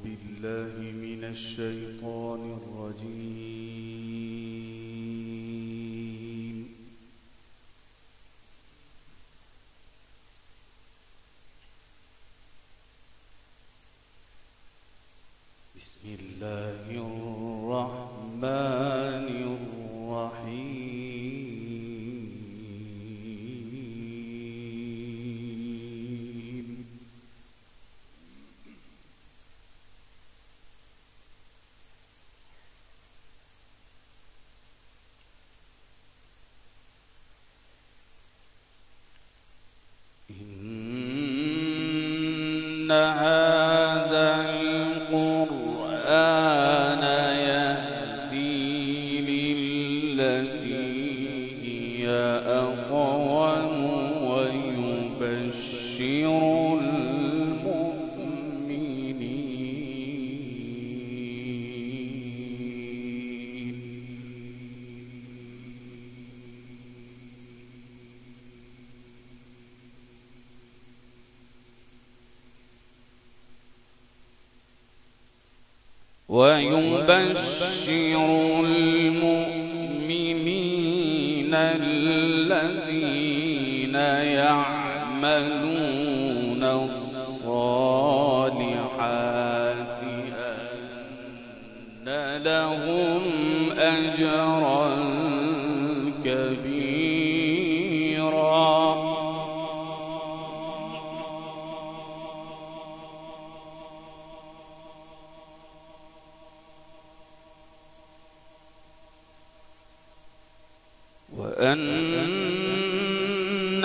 بالله من الشيطان الرجيم. بسم الله الرحمن الرحيم. إن هذا القرآن يهدي للتي هي أقوم ويبشر المؤمنين الذين يعملون الصالحات أن لهم أجرا كبيرا. وأن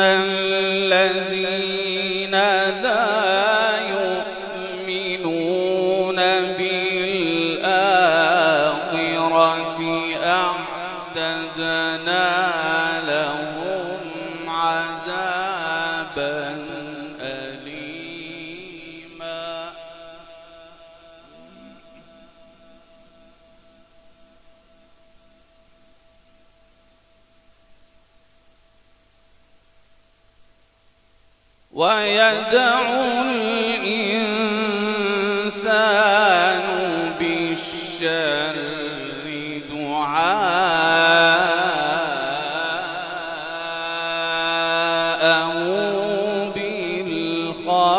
الذين لا يؤمنون بالآخرة أعتدنا لهم عذابا أليما. ويدعو الإنسان بالشر دعاءه بالخير.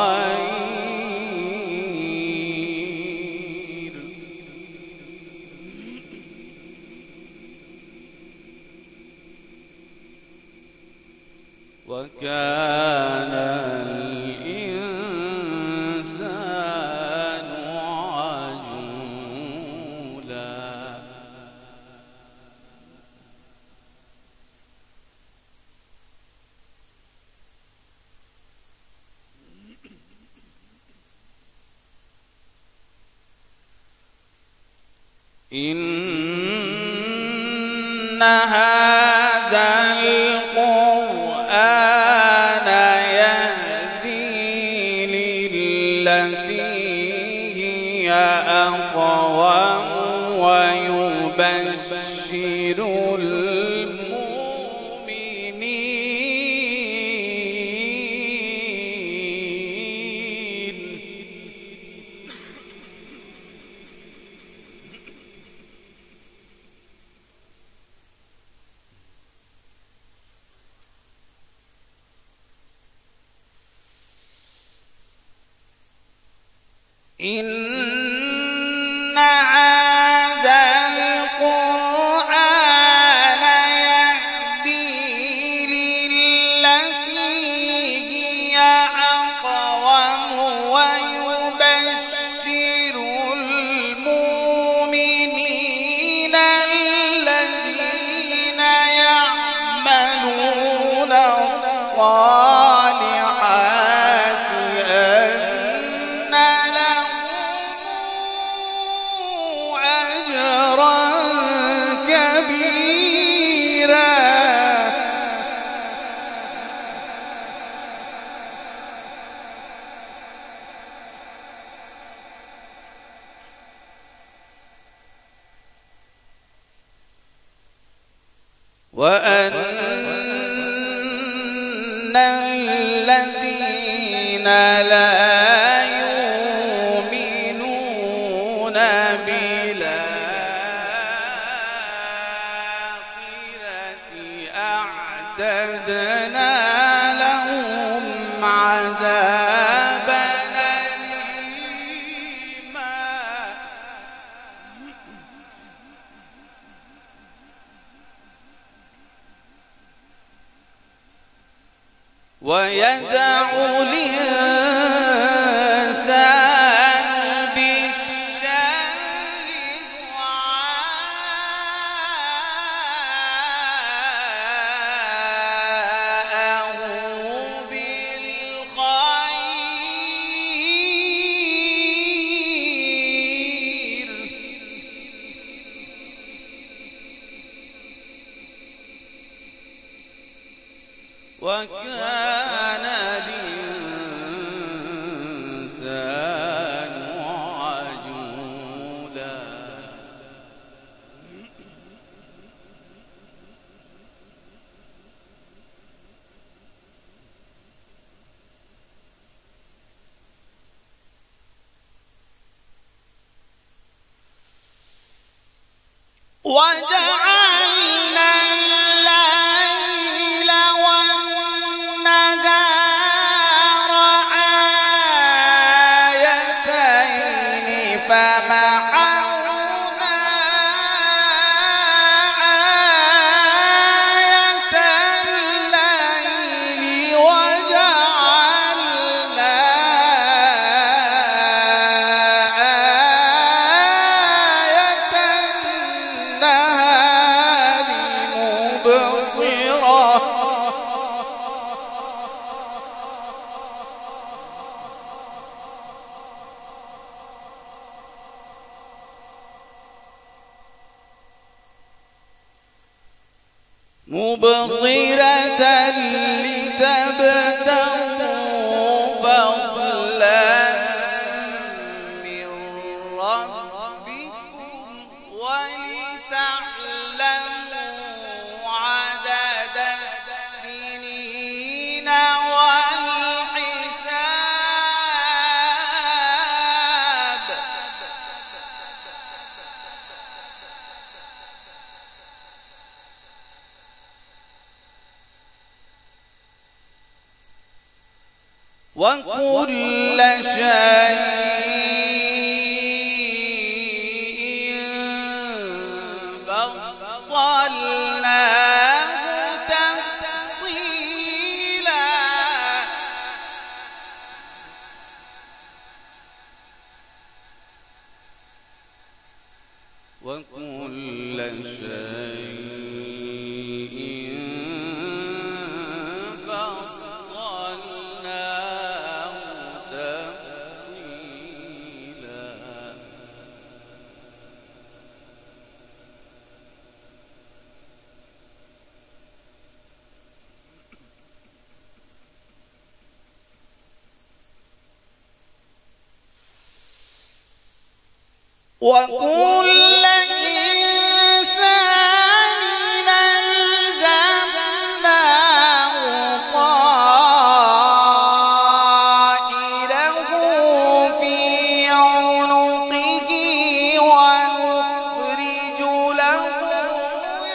وكان الإنسان عجولا. إن هذا القرآن يهدي للتي هي أقوم ويبشر المؤمنين إن هذا القرآن يهدي للتي هي أقوم ويبشر المؤمنين الذين يعملون الصالحات أن لهم أجرا كبيرا. وأن الذين لا يؤمنون بالآخرة أعتدنا لهم عذابا أليما ويدع الإنسان بالشر دعاءه بالخير وكان الإنسان عجولا وجعلنا الليل والنهار آيتين فمحونا آية الليل وجعلنا آية النهار مبصرة لتبتغوا فضلا من ربكم ولتعلموا عدد السنين والحساب وكل شيء فصلناه تفصيلا وكل شيء فصلناه تفصيلا وكل إنسان ألزمناه طائره في عنقه ونخرج له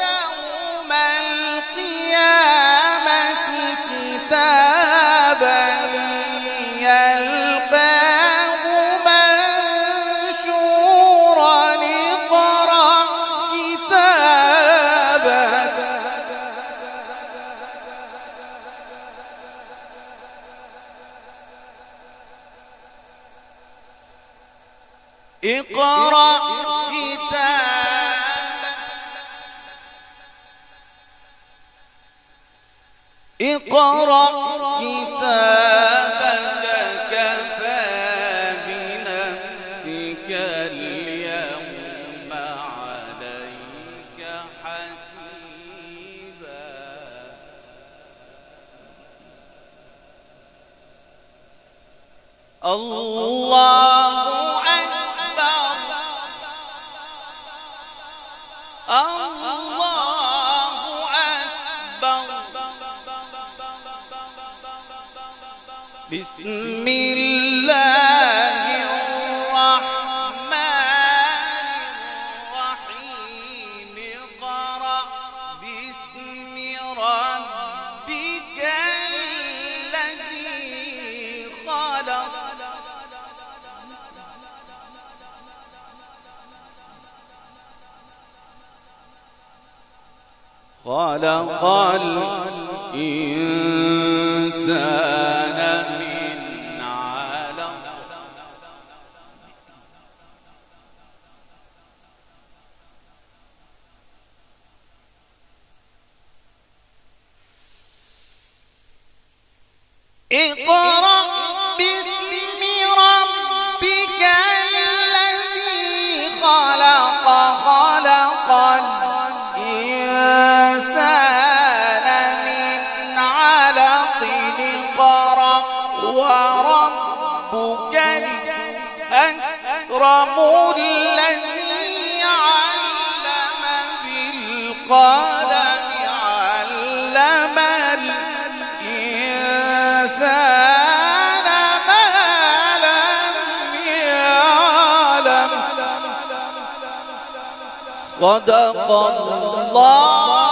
يوم القيامة كتابا يلقاه منشورا اقرأ كتابك اقرأ كتابك اقرأ كتابك كفى بنفسك اليوم عليك حسيبا الله أكبر الله أكبر بسم الله الرحمن خلق الإنسان من علق اقرأ باسم ربك الذي خلق خلق الإنسان من علق اقرأ وربك الأكرم الذي علم بالقلم علم الإنسان ما لم يعلم صدق الله